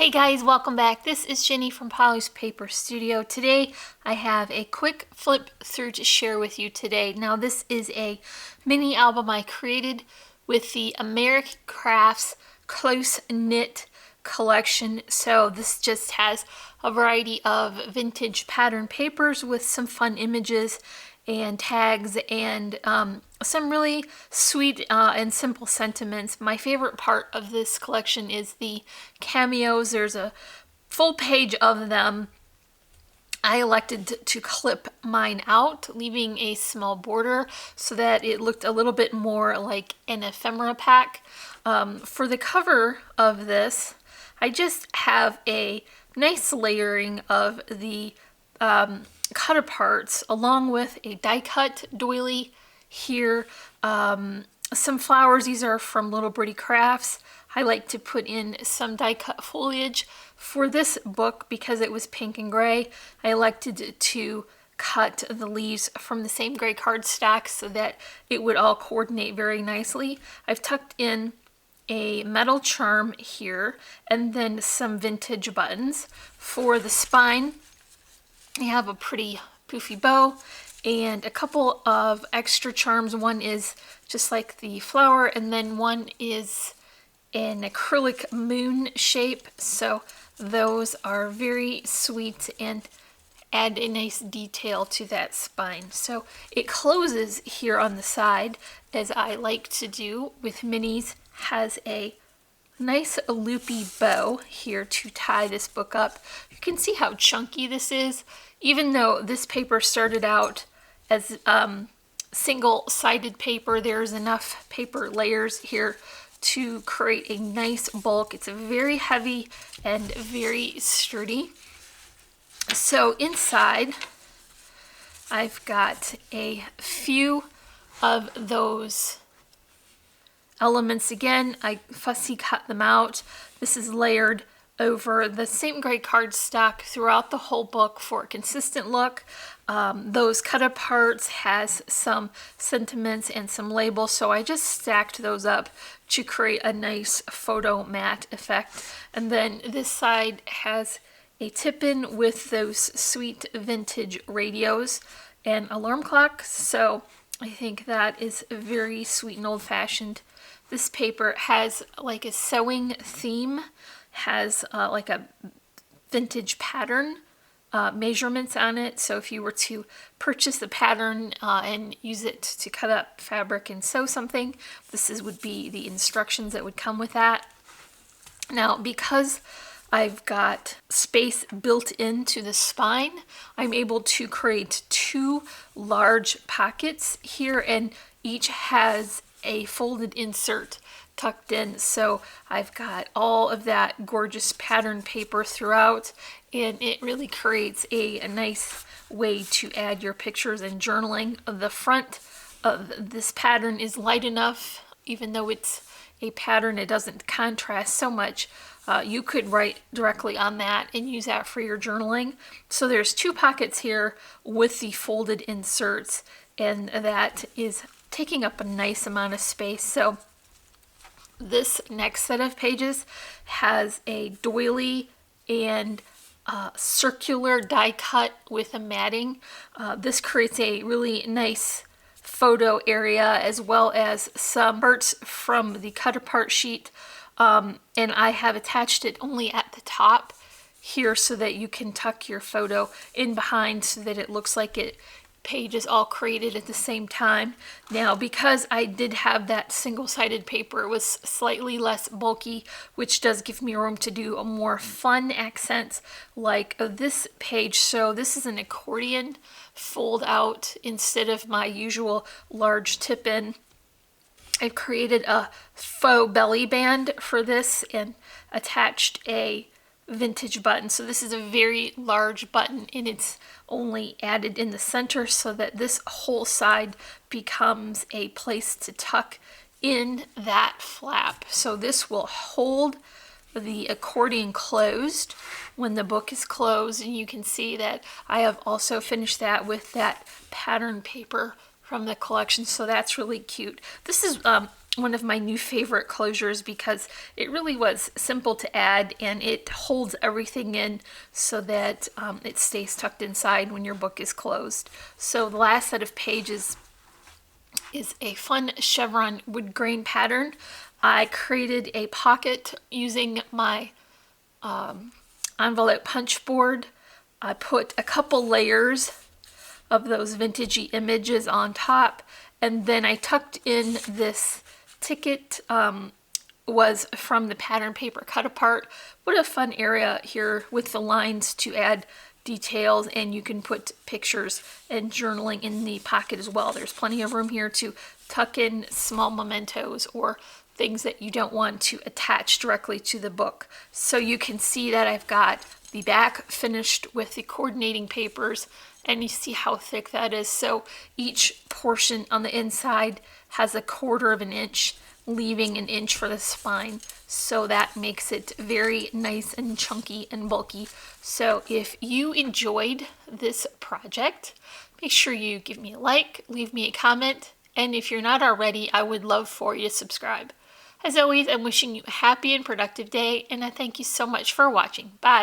Hey guys, welcome back. This is Jenny from Polly's Paper Studio. Today I have a quick flip through to share with you today. Now this is a mini album I created with the American Crafts Close Knit collection. So this just has a variety of vintage pattern papers with some fun images and tags and some really sweet and simple sentiments. My favorite part of this collection is the cameos. There's a full page of them. I elected to clip mine out, leaving a small border so that it looked a little bit more like an ephemera pack. For the cover of this, I just have a nice layering of the cut aparts along with a die cut doily here. Some flowers, these are from Little Birdie Crafts. I like to put in some die cut foliage. For this book, because it was pink and gray, I elected to cut the leaves from the same gray cardstock so that it would all coordinate very nicely. I've tucked in a metal charm here and then some vintage buttons. For the spine, I have a pretty poofy bow and a couple of extra charms. One is just like the flower, and then one is an acrylic moon shape. So those are very sweet and add a nice detail to that spine. So it closes here on the side, as I like to do with minis. Has a nice loopy bow here to tie this book up. You can see how chunky this is. Even though this paper started out as single-sided paper, there's enough paper layers here to create a nice bulk. It's very heavy and very sturdy. So inside, I've got a few of those elements. Again, I fussy cut them out. This is layered over the same gray cardstock throughout the whole book for a consistent look. Those cut aparts has some sentiments and some labels, so I just stacked those up to create a nice photo matte effect. And then this side has a tip-in with those sweet vintage radios and alarm clocks, so I think that is very sweet and old-fashioned. This paper has like a sewing theme, has like a vintage pattern measurements on it. So if you were to purchase the pattern and use it to cut up fabric and sew something, would be the instructions that would come with that. Now, because I've got space built into the spine, I'm able to create two large pockets here, and each has a folded insert tucked in. So I've got all of that gorgeous pattern paper throughout, and it really creates a nice way to add your pictures and journaling. The front of this pattern is light enough, even though it's a pattern, it doesn't contrast so much. You could write directly on that and use that for your journaling. So there's two pockets here with the folded inserts, and that is taking up a nice amount of space. So this next set of pages has a doily and circular die cut with a matting. This creates a really nice photo area, as well as some parts from the cut apart sheet. And I have attached it only at the top here so that you can tuck your photo in behind so that it looks like it page is all created at the same time. Now, because I did have that single-sided paper, it was slightly less bulky, which does give me room to do a more fun accents like this page. So this is an accordion fold out instead of my usual large tip-in. I've created a faux belly band for this and attached a vintage button. So this is a very large button, and it's only added in the center so that this whole side becomes a place to tuck in that flap. So this will hold the accordion closed when the book is closed, and you can see that I have also finished that with that pattern paper from the collection, so that's really cute. This is one of my new favorite closures because it really was simple to add and it holds everything in so that it stays tucked inside when your book is closed. So the last set of pages is a fun chevron wood grain pattern. I created a pocket using my envelope punch board. I put a couple layers of those vintagey images on top, and then I tucked in this ticket was from the pattern paper cut apart. What a fun area here with the lines to add details, and you can put pictures and journaling in the pocket as well. There's plenty of room here to tuck in small mementos or things that you don't want to attach directly to the book. So you can see that I've got the back finished with the coordinating papers, and you see how thick that is. So each portion on the inside has 1/4 of an inch, leaving an inch for the spine. So that makes it very nice and chunky and bulky. So if you enjoyed this project, make sure you give me a like, leave me a comment, and if you're not already, I would love for you to subscribe. As always, I'm wishing you a happy and productive day, and I thank you so much for watching. Bye.